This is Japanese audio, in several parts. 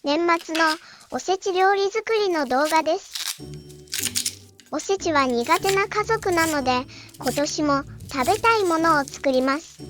年末のおせち料理作りの動画です。おせちは苦手な家族なので、今年も食べたいものを作ります。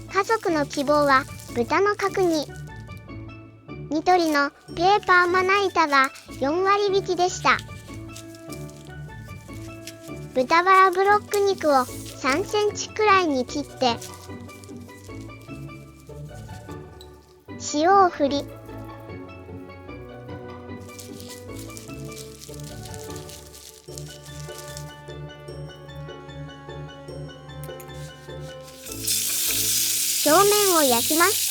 家族の希望は豚の角煮。ニトリのペーパーまな板が4割引きでした。豚バラブロック肉を3センチくらいに切って、塩を振り、表面を焼きます。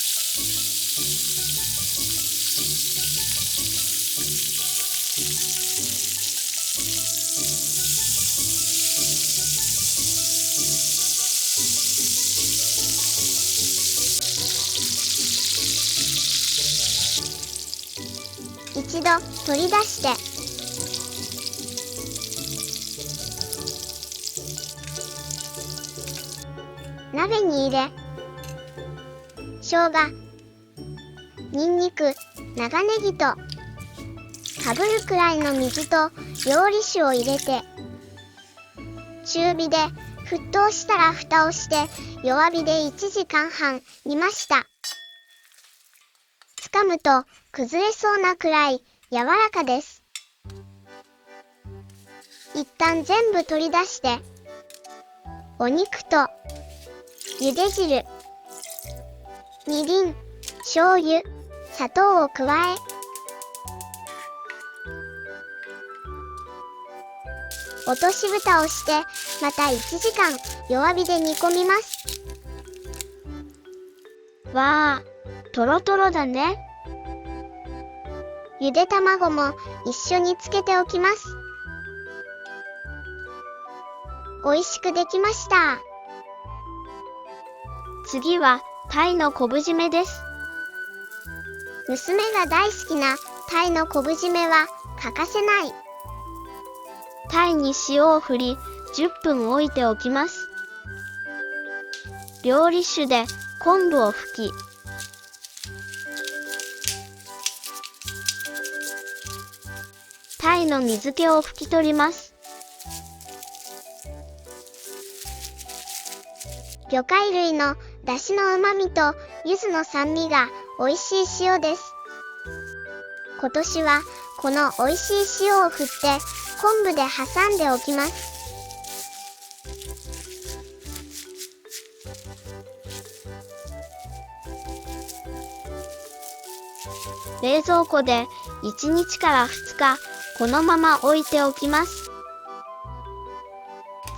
一度取り出して、鍋に入れ、生姜、にんにく、長ネギとかぶるくらいの水と料理酒を入れて、中火で沸騰したら蓋をして弱火で1時間半煮ました。掴むと崩れそうなくらい柔らかです。一旦全部取り出して、お肉と茹で汁、みりん、醤油、砂糖を加え、落とし蓋をしてまた1時間弱火で煮込みます。わー、トロトロだね。ゆで卵も一緒につけておきます。おいしくできました。次は鯛の昆布締めです。娘が大好きな鯛の昆布締めは欠かせない。鯛に塩を振り10分置いておきます。料理酒で昆布を吹き、鯛の水気を拭き取ります。魚介類の出汁の旨味と柚子の酸味が美味しい塩です。今年はこの美味しい塩を振って昆布で挟んでおきます。冷蔵庫で1日から2日このまま置いておきます。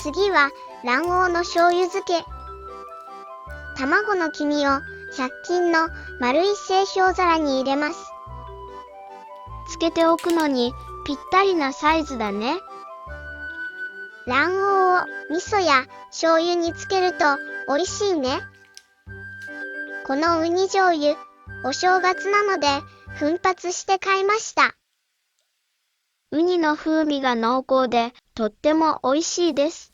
次は卵黄の醤油漬け。卵の黄身を100均の丸い製氷皿に入れます。つけておくのにぴったりなサイズだね。卵黄を味噌や醤油につけると美味しいね。このウニ醤油、お正月なので奮発して買いました。ウニの風味が濃厚でとっても美味しいです。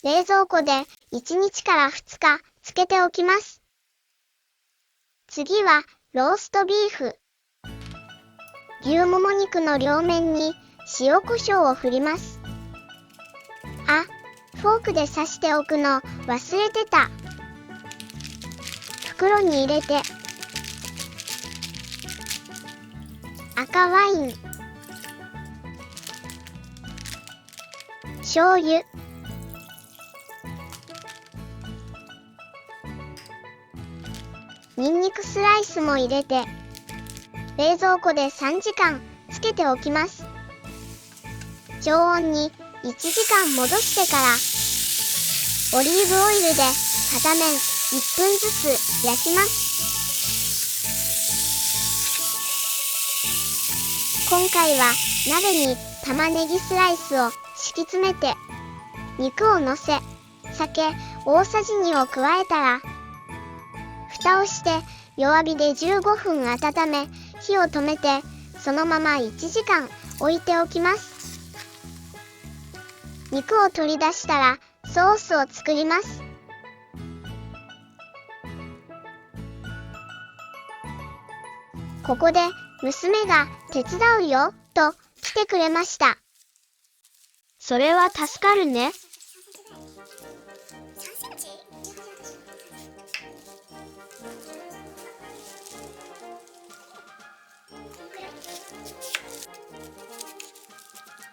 冷蔵庫で1日から2日つけておきます。次はローストビーフ。牛もも肉の両面に塩コショウを振ります。あ、フォークで刺しておくの忘れてた。袋に入れて、赤ワイン、醤油、にんにくスライスも入れて、冷蔵庫で3時間つけておきます。常温に1時間戻してから、オリーブオイルで片面1分ずつ焼きます。今回は鍋に玉ねぎスライスを敷き詰めて、肉をのせ、酒大さじ2を加えたら、蓋をして弱火で15分温め、火を止めてそのまま1時間置いておきます。肉を取り出したらソースを作ります。ここで娘が手伝うよと来てくれました。それは助かるね。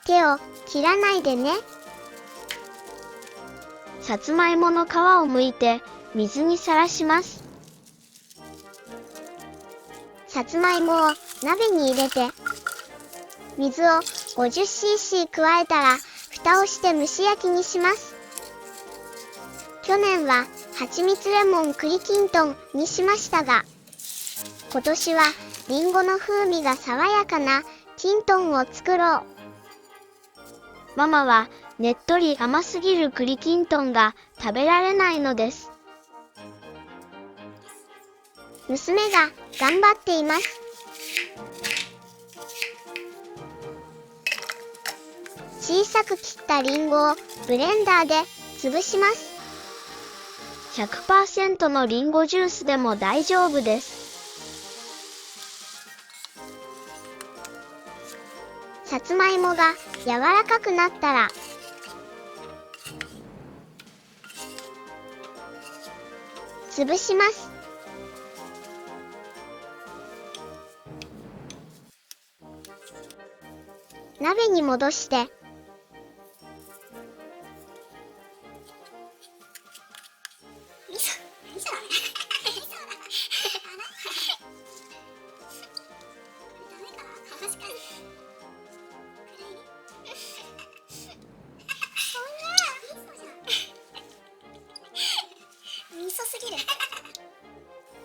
手を切らないでね。さつまいもの皮を剥いて水にさらします。さつまいもを鍋に入れて、水を 50cc 加えたら蓋をして蒸し焼きにします。去年は蜂蜜レモン栗きんとんにしましたが、今年はりんごの風味が爽やかなきんとんを作ろう。ママはねっとり甘すぎる栗きんとんが食べられないのです。娘が頑張っています。小さく切ったりんごをブレンダーで潰します。100% のりんごジュースでも大丈夫です。さつまいもが柔らかくなったら、潰します。鍋に戻して、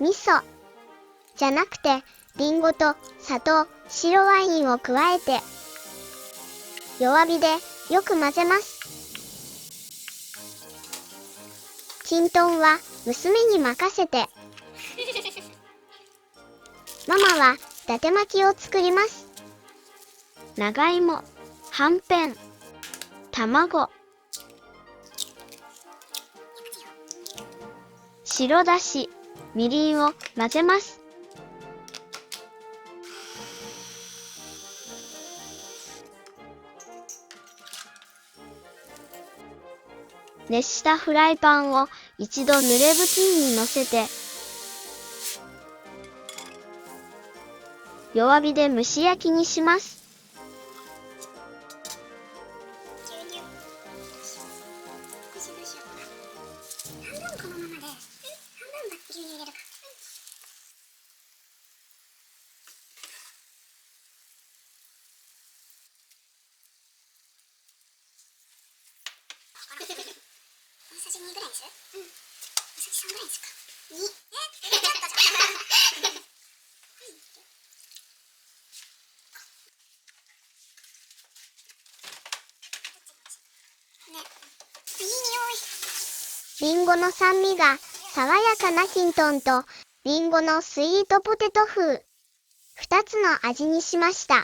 味噌じゃなくてりんごと砂糖、白ワインを加えて弱火でよく混ぜます。きんとんは娘に任せて、ママは伊達巻きを作ります。長芋、はんぺん、卵、白だし、みりんを混ぜます。熱したフライパンを一度濡れ布巾にのせて、弱火で蒸し焼きにします。大さじ2ぐらいにする？うん。大さじ3ぐらいにするか。2。ちょっとじゃん。ね。いい匂い。りんごの酸味が爽やかなきんとんと、りんごのスイートポテト風。2つの味にしました。おい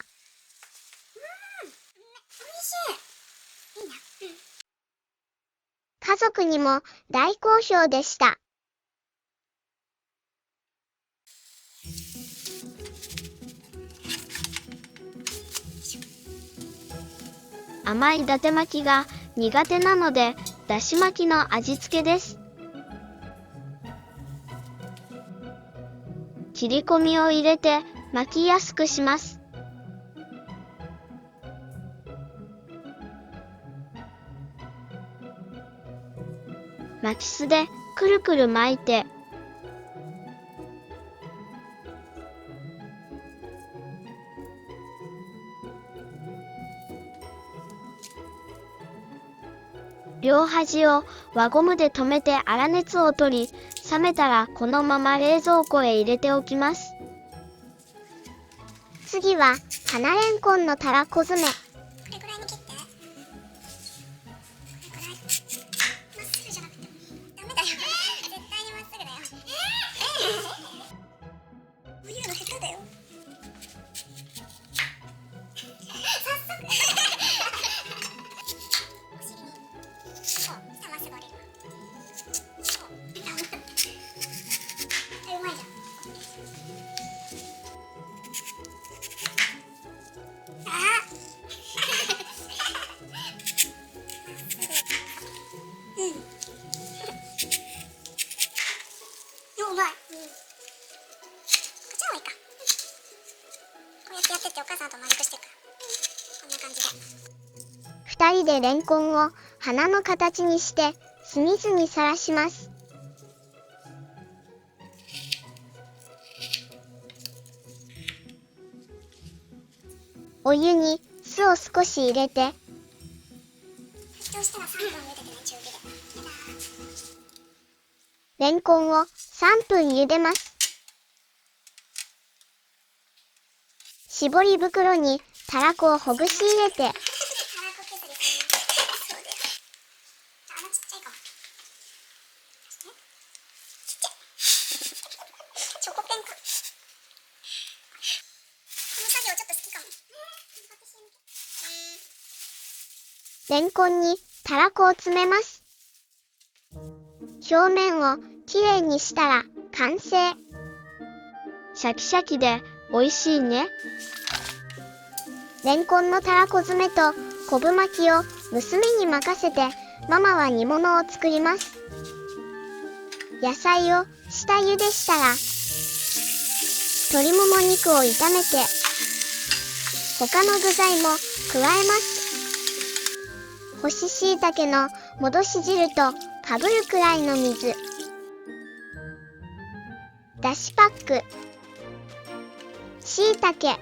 しい。いいな。うん。家族にも大好評でした。甘い伊達巻きが苦手なので、だし巻きの味付けです。切り込みを入れて巻きやすくします。巻きすでくるくる巻いて、両端を輪ゴムで留めて粗熱を取り、冷めたらこのまま冷蔵庫へ入れておきます。次は花レンコンのたらこ詰め。これぐらいに切って。これぐらい。まっすぐじゃなくてもダメだよ。絶対にまっすぐだよ。こういうの下手だよ。早速。お尻に。そう、下まっすぐ折れるわ。そう。うまいじゃん。いでレンコンを花の形にして酢水にさらします。お湯に酢を少し入れて、沸騰したら3分茹でてね、中火で。レンコンを3分茹でます。絞り袋にたらこをほぐし入れて、たらこ削りする。そうだよ。あのちっちゃいかも。ちっちゃい。チョコペンか。この作業ちょっと好きかも。レンコンにたらこを詰めます。表面をきれいにしたら完成。シャキシャキで美味しいね。レンコンのたらこ詰めと昆布巻きを娘に任せて、ママは煮物を作ります。野菜を下茹でしたら、鶏もも肉を炒めて、他の具材も加えます。干し椎茸の戻し汁とかぶるくらいの水。だしパック。椎茸。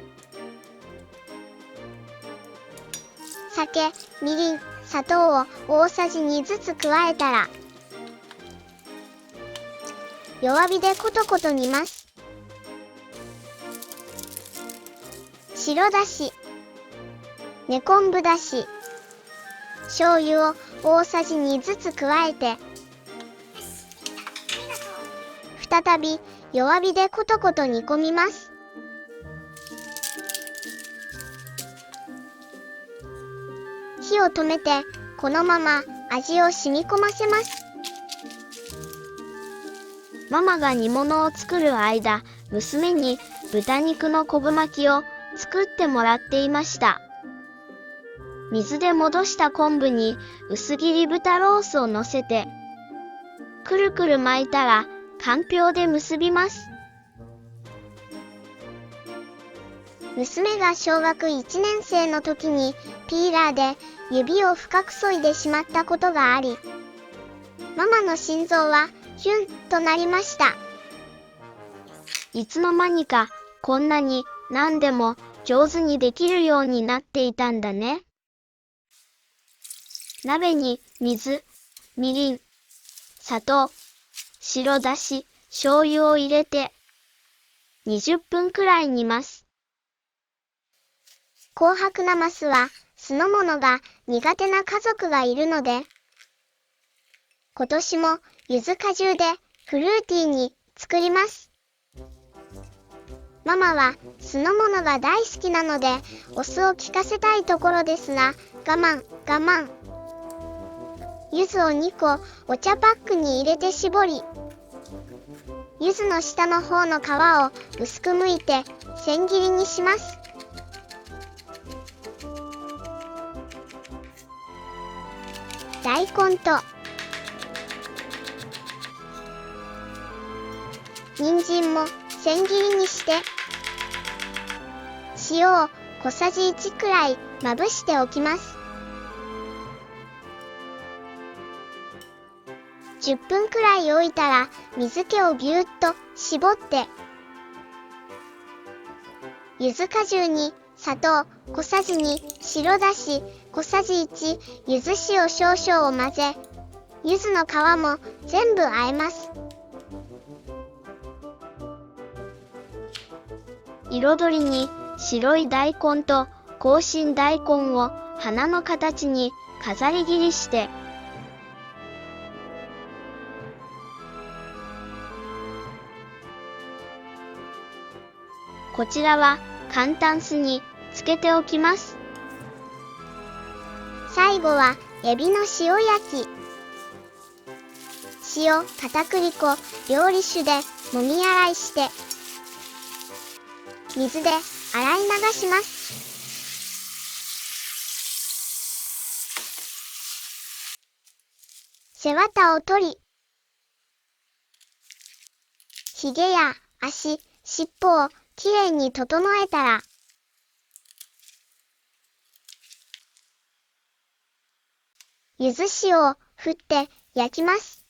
酒、みりん、砂糖を大さじ2ずつ加えたら、弱火でコトコト煮ます。白だし、根昆布だし、醤油を大さじ2ずつ加えて、再び弱火でコトコト煮込みます。火を止めて、このまま味を染み込ませます。ママが煮物を作る間、娘に豚肉の昆布巻きを作ってもらっていました。水で戻した昆布に薄切り豚ロースを乗せて、くるくる巻いたら、かんぴょうで結びます。娘が小学1年生の時にピーラーで指を深く削いでしまったことがあり、ママの心臓はヒュンとなりました。いつの間にかこんなに何でも上手にできるようになっていたんだね。鍋に水、みりん、砂糖、白だし、醤油を入れて20分くらい煮ます。紅白なますは酢の物が苦手な家族がいるので、今年も柚子果汁でフルーティーに作ります。ママは酢の物が大好きなのでお酢を効かせたいところですが、我慢我慢。柚子を2個お茶パックに入れて絞り、柚子の下の方の皮を薄く剥いて千切りにします。大根と人参も千切りにして、塩を小さじ1くらいまぶしておきます。10分くらい置いたら水気をぎゅーっと絞って、柚子果汁に砂糖小さじ2、白だし小さじ1、柚子塩少々を混ぜ、柚子の皮も全部和えます。彩りに白い大根と紅芯大根を花の形に飾り切りして、こちらは簡単酢につけておきます。最後はエビの塩焼き。塩、片栗粉、料理酒でもみ洗いして、水で洗い流します。背わたを取り、ひげや足、尻尾をきれいに整えたら、柚子塩を振って焼きます。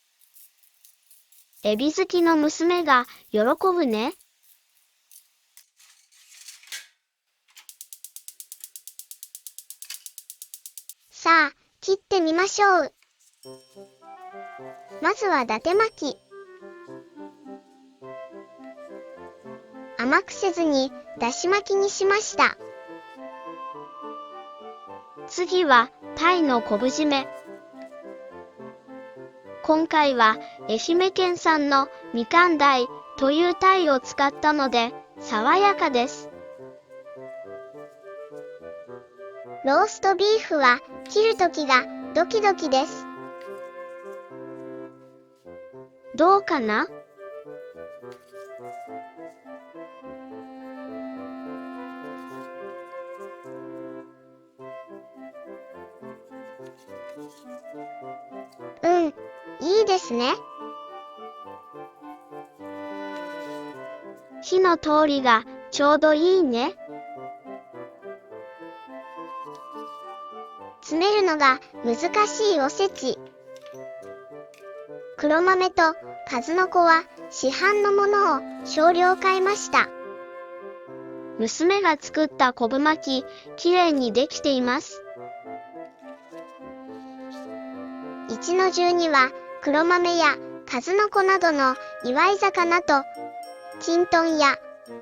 エビ好きの娘が喜ぶね。さあ、切ってみましょう。まずは伊達巻き。甘くせずにだし巻きにしました。次はタイの昆布締め。今回は愛媛県産のみかん鯛という鯛を使ったので爽やかです。ローストビーフは切るときがドキドキです。どうかな？いいですね。火の通りがちょうどいいね。詰めるのが難しいおせち。黒豆と数の子は市販のものを少量買いました。娘が作った昆布巻き、きれいにできています。一の重には黒豆や数の子などの祝い魚と、きんとんや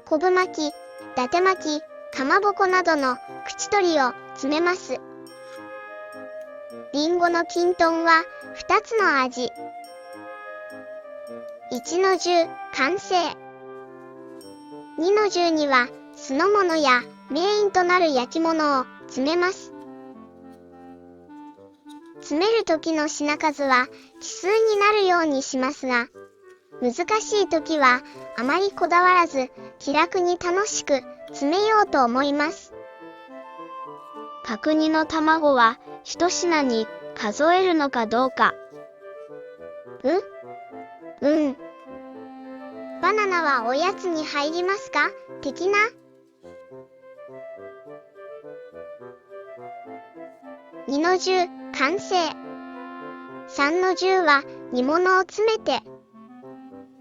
昆布巻き、伊達巻き、かまぼこなどの口取りを詰めます。りんごのきんとんは2つの味。1の重完成。2の重には酢の物やメインとなる焼き物を詰めます。詰める時の品数は奇数になるようにしますが、難しい時はあまりこだわらず気楽に楽しく詰めようと思います。角煮の卵は一品に数えるのかどうか。バナナはおやつに入りますか？的な。2の重完成。3の重は煮物を詰めて、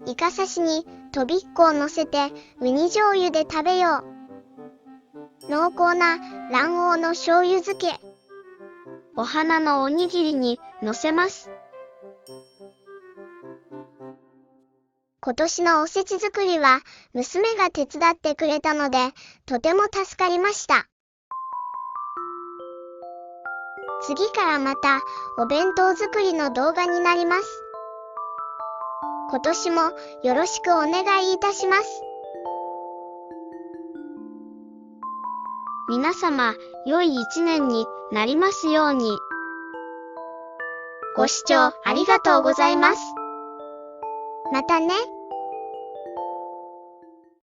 イカ刺しにとびっこを乗せてウニ醤油で食べよう。濃厚な卵黄の醤油漬け。お花のおにぎりに乗せます。今年のおせち作りは娘が手伝ってくれたのでとても助かりました。次からまたお弁当作りの動画になります。今年もよろしくお願いいたします。皆様、良い一年になりますように。ご視聴ありがとうございます。またね。